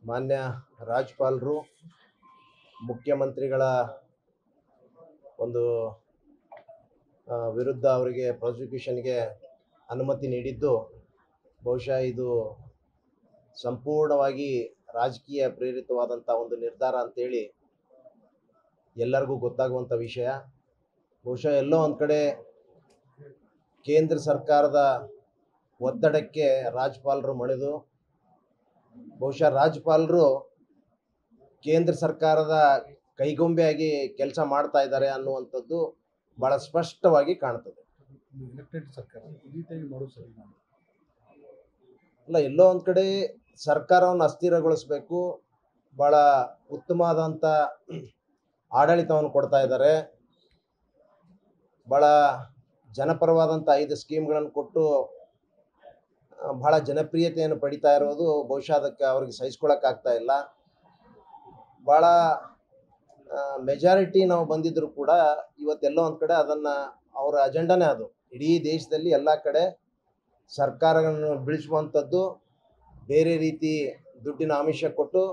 ಮಾನ್ಯ ರಾಜ್ಯಪಾಲರು ಮುಖ್ಯಮಂತ್ರಿಗಳ ಒಂದು ವಿರುದ್ಧ ಅವರಿಗೆ ಪ್ರಾಸಿಕ್ಯೂಷನ್ಗೆ ಅನುಮತಿ ನೀಡಿದ್ದು ಬಹುಶಃ ಇದು ಸಂಪೂರ್ಣವಾಗಿ ರಾಜಕೀಯ ಪ್ರೇರಿತವಾದಂಥ ಒಂದು ನಿರ್ಧಾರ ಅಂತೇಳಿ ಎಲ್ಲರಿಗೂ ಗೊತ್ತಾಗುವಂಥ ವಿಷಯ. ಬಹುಶಃ ಎಲ್ಲೋ ಒಂದು ಕಡೆ ಕೇಂದ್ರ ಸರ್ಕಾರದ ಒತ್ತಡಕ್ಕೆ ರಾಜ್ಯಪಾಲರು ಮಣಿದು ಬಹುಶಃ ರಾಜ್ಯಪಾಲರು ಕೇಂದ್ರ ಸರ್ಕಾರದ ಕೈಗೊಂಬೆಯಾಗಿ ಕೆಲಸ ಮಾಡ್ತಾ ಇದ್ದಾರೆ ಅನ್ನುವಂಥದ್ದು ಬಹಳ ಸ್ಪಷ್ಟವಾಗಿ ಕಾಣ್ತದೆ. ಅಲ್ಲ, ಎಲ್ಲೋ ಒಂದು ಕಡೆ ಸರ್ಕಾರವನ್ನು ಅಸ್ಥಿರಗೊಳಿಸಬೇಕು, ಭಾಳ ಉತ್ತಮವಾದಂಥ ಆಡಳಿತವನ್ನು ಕೊಡ್ತಾ ಇದ್ದಾರೆ, ಭಾಳ ಜನಪರವಾದಂಥ 5 ಸ್ಕೀಮ್ಗಳನ್ನು ಕೊಟ್ಟು ಭಾಳ ಜನಪ್ರಿಯತೆಯನ್ನು ಪಡಿತಾ ಇರೋದು ಬಹುಶಃ ಅದಕ್ಕೆ ಅವ್ರಿಗೆ ಸಹಿಸ್ಕೊಳ್ಳೋಕ್ಕಾಗ್ತಾ ಇಲ್ಲ. ಭಾಳ ಮೆಜಾರಿಟಿ ನಾವು ಬಂದಿದ್ದರೂ ಕೂಡ ಇವತ್ತೆಲ್ಲೋ ಒಂದು ಕಡೆ ಅದನ್ನು ಅವರ ಅಜೆಂಡಾನೇ ಅದು. ಇಡೀ ದೇಶದಲ್ಲಿ ಎಲ್ಲ ಕಡೆ ಸರ್ಕಾರಗಳನ್ನು ಬೀಳಿಸುವಂಥದ್ದು, ಬೇರೆ ರೀತಿ ದುಡ್ಡಿನ ಆಮಿಷ ಕೊಟ್ಟು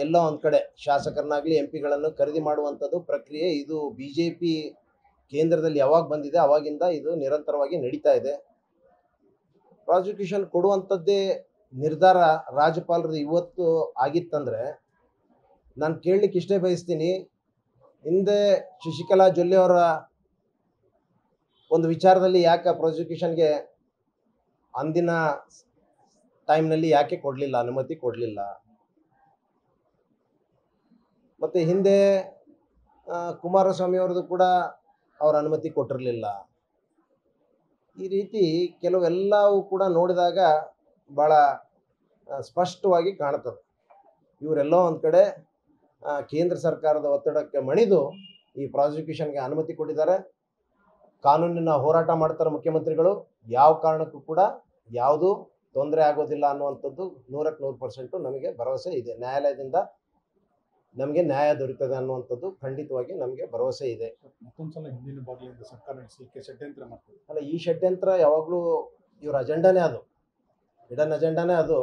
ಎಲ್ಲ ಒಂದು ಕಡೆ ಶಾಸಕರನ್ನಾಗಲಿ MP ಗಳನ್ನು ಖರೀದಿ ಮಾಡುವಂಥದ್ದು ಪ್ರಕ್ರಿಯೆ. ಇದು BJP ಕೇಂದ್ರದಲ್ಲಿ ಯಾವಾಗ ಬಂದಿದೆ ಆವಾಗಿಂದ ಇದು ನಿರಂತರವಾಗಿ ನಡೀತಾ ಇದೆ. ಪ್ರಾಸಿಕ್ಯೂಷನ್ ಕೊಡುವಂಥದ್ದೇ ನಿರ್ಧಾರ ರಾಜ್ಯಪಾಲರದ್ದು ಇವತ್ತು ಆಗಿತ್ತಂದರೆ ನಾನು ಕೇಳಲಿಕ್ಕೆ ಇಷ್ಟೇ ಬಯಸ್ತೀನಿ, ಹಿಂದೆ ಶಶಿಕಲಾ ಜೊಲ್ಲೆ ಅವರ ಒಂದು ವಿಚಾರದಲ್ಲಿ ಯಾಕೆ ಪ್ರಾಸಿಕ್ಯೂಷನ್ಗೆ ಅಂದಿನ ಟೈಮ್ನಲ್ಲಿ ಯಾಕೆ ಕೊಡಲಿಲ್ಲ, ಅನುಮತಿ ಕೊಡಲಿಲ್ಲ? ಮತ್ತು ಹಿಂದೆ ಕುಮಾರಸ್ವಾಮಿ ಅವ್ರದ್ದು ಕೂಡ ಅವ್ರ ಅನುಮತಿ ಕೊಟ್ಟಿರಲಿಲ್ಲ. ಈ ರೀತಿ ಕೆಲವೆಲ್ಲವೂ ಕೂಡ ನೋಡಿದಾಗ ಭಾಳ ಸ್ಪಷ್ಟವಾಗಿ ಕಾಣ್ತದೆ. ಇವರೆಲ್ಲೋ ಒಂದು ಕಡೆ ಕೇಂದ್ರ ಸರ್ಕಾರದ ಒತ್ತಡಕ್ಕೆ ಮಣಿದು ಈ ಪ್ರಾಸಿಕ್ಯೂಷನ್ಗೆ ಅನುಮತಿ ಕೊಟ್ಟಿದ್ದಾರೆ. ಕಾನೂನಿನ ಹೋರಾಟ ಮಾಡ್ತಾರೆ ಮುಖ್ಯಮಂತ್ರಿಗಳು. ಯಾವ ಕಾರಣಕ್ಕೂ ಕೂಡ ಯಾವುದೂ ತೊಂದರೆ ಆಗೋದಿಲ್ಲ ಅನ್ನುವಂಥದ್ದು 100% ನಮಗೆ ಭರವಸೆ ಇದೆ. ನ್ಯಾಯಾಲಯದಿಂದ ನಮಗೆ ನ್ಯಾಯ ದೊರೀತದೆ ಅನ್ನುವಂಥದ್ದು ಖಂಡಿತವಾಗಿ ನಮಗೆ ಭರವಸೆ ಇದೆ. ಮತ್ತೊಂದ್ಸಲ ಹಿಂದಿನ ಬಾಗಿಲಿಂದ ಸರ್ಕಾರ ನಡೆಸಲಿಕ್ಕೆ ಷಡ್ಯಂತ್ರ ಮಾಡ್ತಾರೆ. ಅಲ್ಲ, ಈ ಷಡ್ಯಂತ್ರ ಯಾವಾಗಲೂ ಇವ್ರ ಅಜೆಂಡಾನೇ ಅದು, ಹಿಡನ್ ಅಜೆಂಡಾನೇ ಅದು.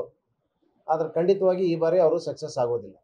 ಆದರೆ ಖಂಡಿತವಾಗಿ ಈ ಬಾರಿ ಅವರು ಸಕ್ಸಸ್ ಆಗೋದಿಲ್ಲ.